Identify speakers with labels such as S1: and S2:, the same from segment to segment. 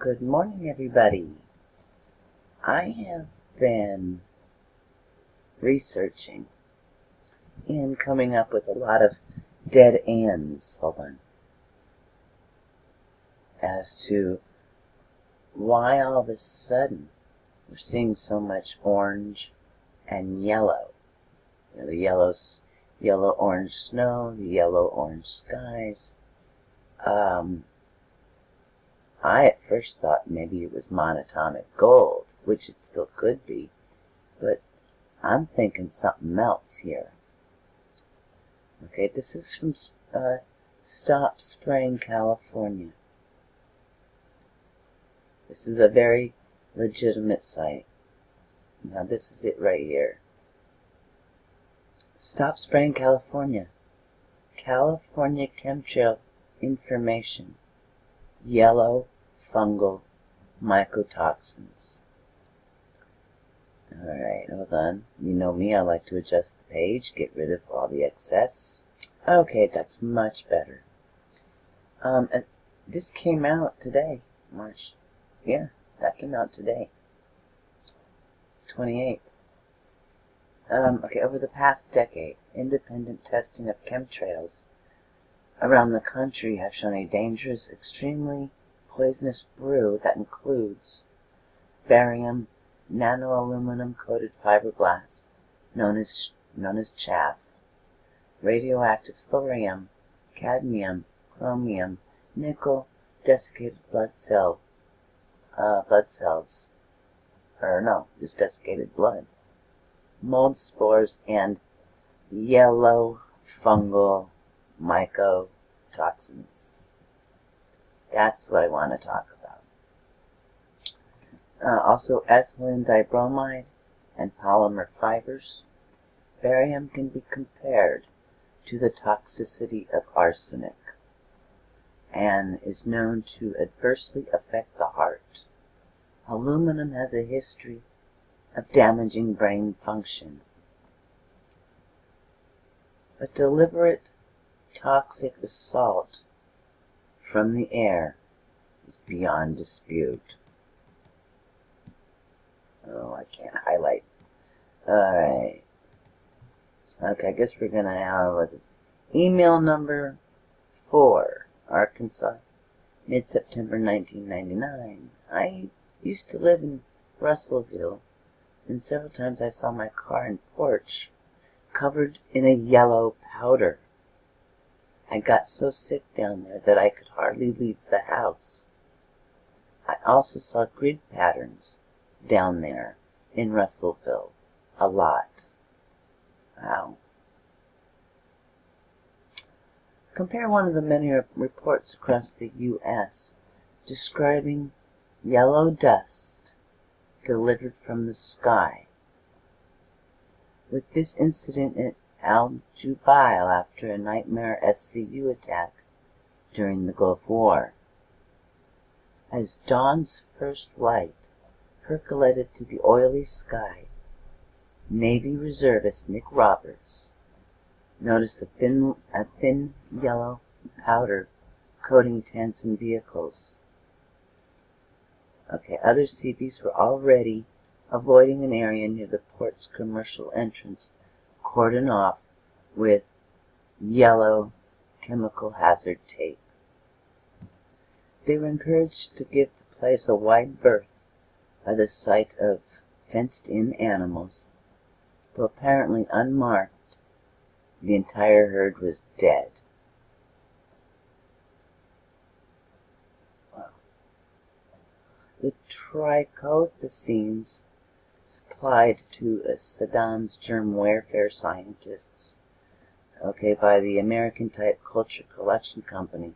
S1: Good morning, everybody. I have been researching and coming up with a lot of dead ends, as to why all of a sudden we're seeing so much orange and yellow. You know, the yellow-orange snow, the yellow-orange skies. I at first thought maybe it was monatomic gold, which it still could be, but I'm thinking something else here. Okay, this is from Stop Spraying, California. This is a very legitimate site. Now this is it right here. Stop Spraying, California. California chemtrail information. Yellow fungal mycotoxins. Alright, hold on. You know me, I like to adjust the page, get rid of all the excess. Okay, that's much better. This came out today, March. Yeah, that came out today. 28th. Okay, over the past decade, independent testing of chemtrails around the country have shown a dangerous, extremely poisonous brew that includes barium nanoaluminum-coated fiberglass, known as chaff, radioactive thorium, cadmium, chromium, nickel, desiccated desiccated blood, mold spores, and yellow fungal mycotoxins. That's what I want to talk about. Also ethylene dibromide and polymer fibers. Barium can be compared to the toxicity of arsenic and is known to adversely affect the heart. Aluminum has a history of damaging brain function. But deliberate toxic assault from the air is beyond dispute. Oh, I can't highlight. Alright. Okay, I guess we're gonna have email number 4, Arkansas, mid-September 1999. I used to live in Russellville, and several times I saw my car and porch covered in a yellow powder. I got so sick down there that I could hardly leave the house. I also saw grid patterns down there in Russellville. A lot. Wow. Compare one of the many reports across the U.S. describing yellow dust delivered from the sky with this incident at Al-Jubail after a nightmare SCU attack during the Gulf War. As dawn's first light percolated through the oily sky, Navy reservist Nick Roberts noticed a thin yellow powder coating tents and vehicles. Okay, other Seabees were already avoiding an area near the port's commercial entrance, cordoned off with yellow chemical hazard tape. They were encouraged to give the place a wide berth by the sight of fenced-in animals. Though apparently unmarked, the entire herd was dead. Wow. The trichothecenes supplied to Saddam's germ warfare scientists, by the American Type Culture Collection Company,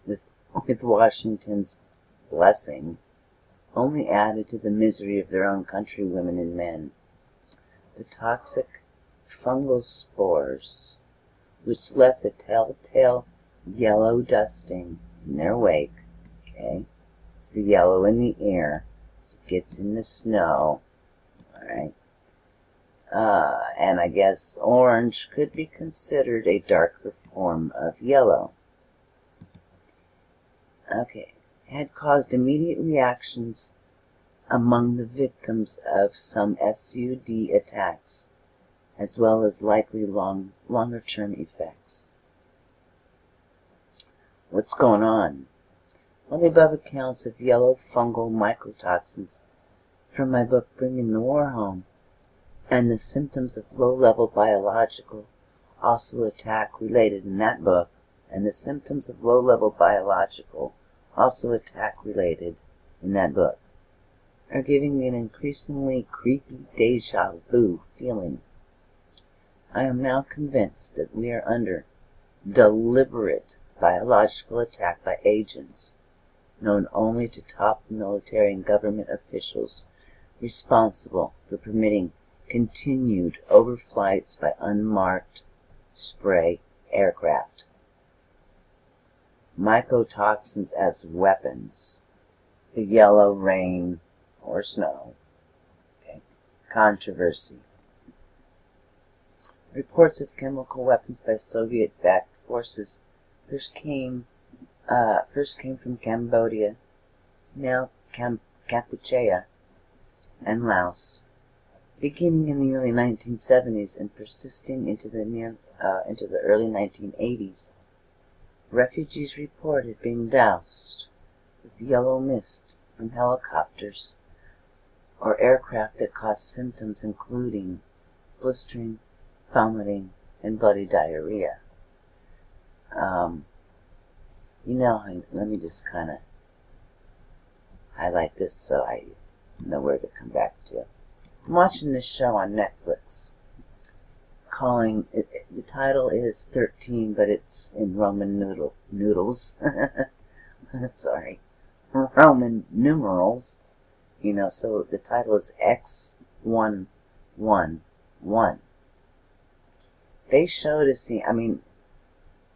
S1: with Washington's blessing, only added to the misery of their own countrywomen and men. The toxic fungal spores, which left a telltale yellow dusting in their wake. Okay, it's the yellow in the air. It gets in the snow. Alright. And I guess orange could be considered a darker form of yellow. Okay, had caused immediate reactions among the victims of some SUD attacks, as well as likely longer-term effects. What's going on? Well, the above accounts of yellow fungal mycotoxins from my book Bringing the War Home, and the symptoms of low-level biological also attack related in that book, and the symptoms of low-level biological also attack related in that book, are giving me an increasingly creepy deja vu feeling. I am now convinced that we are under deliberate biological attack by agents known only to top military and government officials responsible for permitting continued overflights by unmarked spray aircraft. Mycotoxins as weapons. The yellow rain or snow. Okay. Controversy. Reports of chemical weapons by Soviet-backed forces first came from Cambodia, now Kampuchea, and Laos, beginning in the early 1970s and persisting into the early 1980s. Refugees reported being doused with yellow mist from helicopters or aircraft that caused symptoms including blistering, vomiting, and bloody diarrhea. Let me just kind of highlight this so I know where to come back to. I'm watching this show on Netflix. The title is 13, but it's in Roman noodles. Sorry, Roman numerals. So the title is X111. They showed a scene.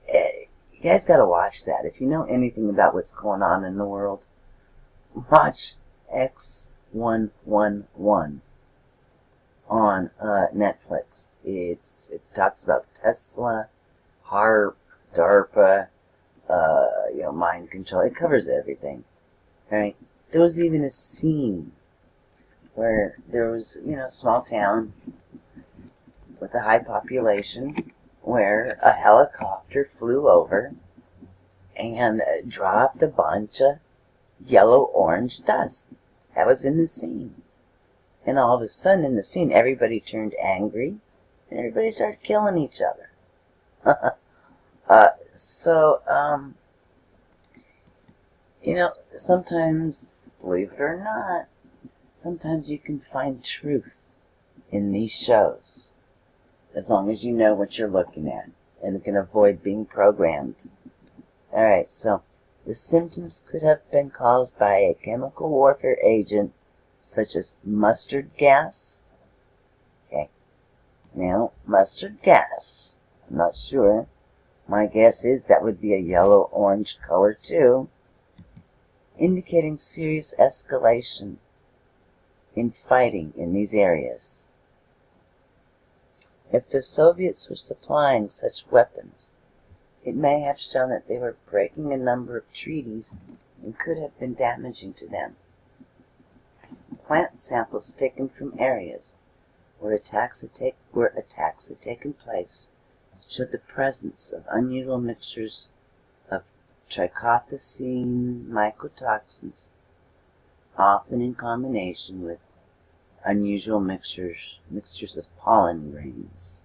S1: You guys gotta watch that. If you know anything about what's going on in the world, watch X111 on Netflix. It talks about Tesla, HARP, DARPA, mind control. It covers everything. Right? There was even a scene where there was, a small town with a high population where a helicopter flew over and dropped a bunch of yellow-orange dust. That was in the scene. And all of a sudden in the scene, everybody turned angry, and everybody started killing each other. Sometimes, believe it or not, sometimes you can find truth in these shows, as long as you know what you're looking at, and can avoid being programmed. Alright, so the symptoms could have been caused by a chemical warfare agent such as mustard gas. Okay, now mustard gas, I'm not sure. My guess is that would be a yellow-orange color too, indicating serious escalation in fighting in these areas. If the Soviets were supplying such weapons, it may have shown that they were breaking a number of treaties and could have been damaging to them. Plant samples taken from areas where attacks had taken place showed the presence of unusual mixtures of trichothecene mycotoxins, often in combination with unusual mixtures of pollen grains,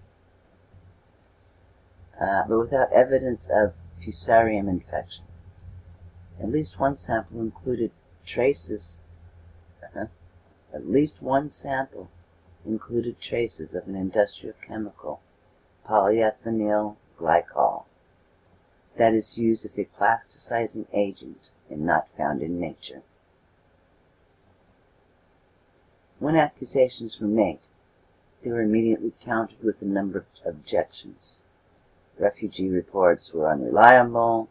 S1: but without evidence of fusarium infection. At least one sample included traces of an industrial chemical, polyethylene glycol, that is used as a plasticizing agent and not found in nature. When accusations were made, they were immediately countered with a number of objections. Refugee reports were unreliable.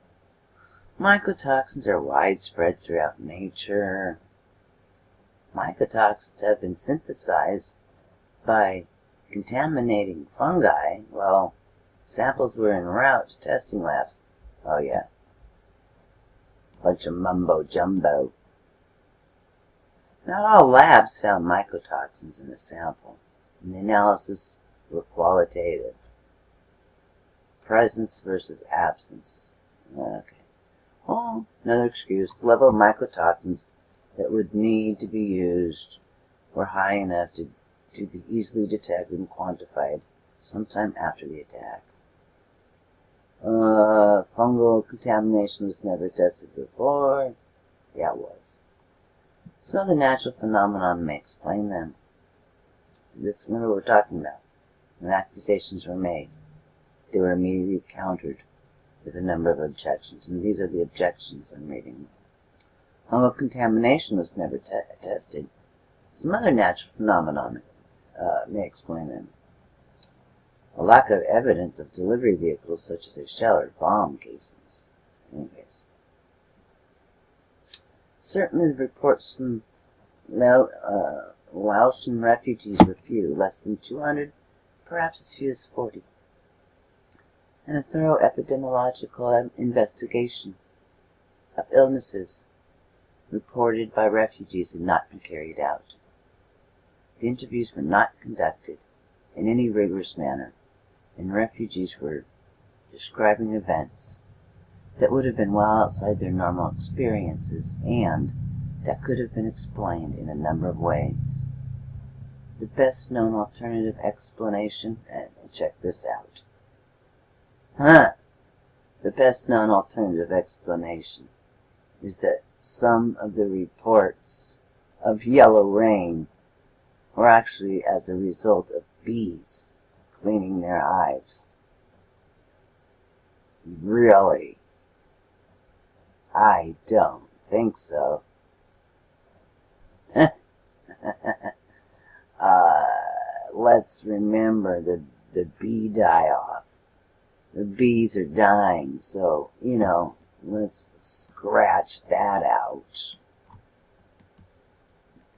S1: Mycotoxins are widespread throughout nature. Mycotoxins have been synthesized by contaminating fungi. Well, samples were en route to testing labs. Oh yeah. Bunch of mumbo jumbo. Not all labs found mycotoxins in the sample, and the analysis were qualitative. Presence versus absence. Okay. Well, another excuse. The level of mycotoxins that would need to be used were high enough to be easily detected and quantified sometime after the attack. Fungal contamination was never tested before. Yeah, it was. Some other natural phenomenon may explain them. So this, remember what we're talking about. When accusations were made, they were immediately countered with a number of objections, and these are the objections I'm reading. Fungal contamination was never tested. Some other natural phenomenon may explain them. A lack of evidence of delivery vehicles such as a shell or bomb casings. Anyways. Certainly the reports from Laotian refugees were few, less than 200, perhaps as few as 40. And a thorough epidemiological investigation of illnesses reported by refugees had not been carried out. The interviews were not conducted in any rigorous manner, and refugees were describing events that would have been well outside their normal experiences and that could have been explained in a number of ways. The best known alternative explanation, and check this out. The best known alternative explanation is that some of the reports of yellow rain were actually as a result of bees cleaning their hives. Really? I don't think so. Let's remember the bee die-off. The bees are dying, so, let's scratch that out.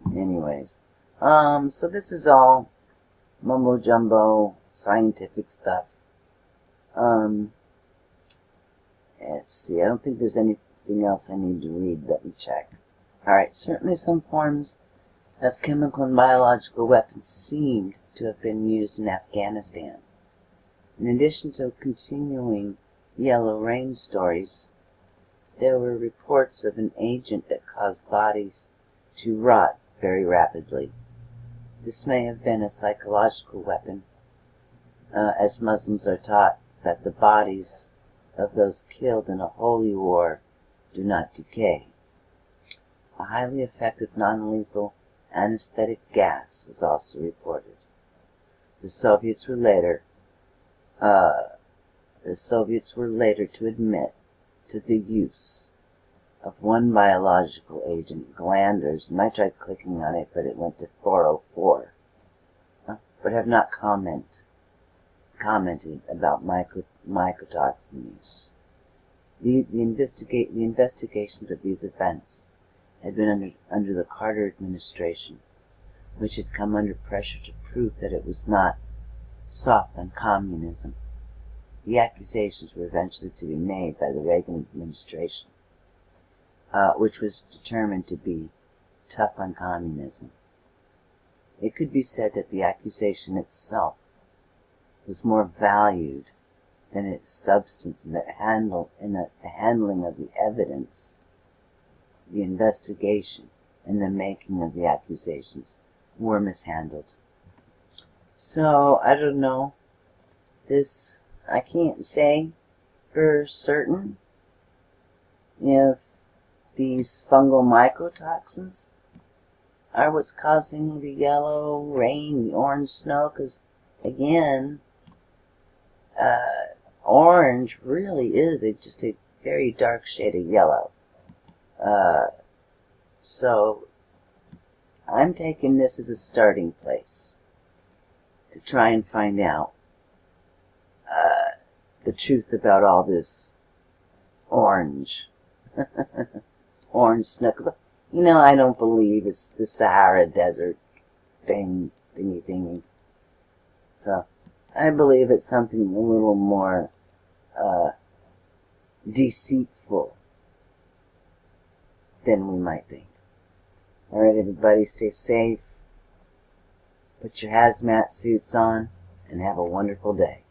S1: Anyways, so this is all mumbo-jumbo scientific stuff. Let's see, I don't think there's anything else I need to read. Let me check. Alright, certainly some forms of chemical and biological weapons seemed to have been used in Afghanistan. In addition to continuing yellow rain stories, there were reports of an agent that caused bodies to rot very rapidly. This may have been a psychological weapon, as Muslims are taught that the bodies of those killed in a holy war do not decay. A highly effective non-lethal anesthetic gas was also reported. The Soviets were later to admit to the use of one biological agent, glanders, and I tried clicking on it, but it went to 404, but have not commented about mycotoxin use. The investigations of these events had been under the Carter administration, which had come under pressure to prove that it was not soft on communism. The accusations were eventually to be made by the Reagan administration, which was determined to be tough on communism. It could be said that the accusation itself was more valued than its substance, and that the handling of the evidence, the investigation, and the making of the accusations were mishandled. So, I don't know. This, I can't say for certain if these fungal mycotoxins are what's causing the yellow rain, the orange snow, because, again, orange really is just a very dark shade of yellow. So, I'm taking this as a starting place to try and find out the truth about all this orange snow. 'Cause, I don't believe it's the Sahara Desert thingy. So, I believe it's something a little more deceitful than we might think. Alright, everybody, stay safe. Put your hazmat suits on and have a wonderful day.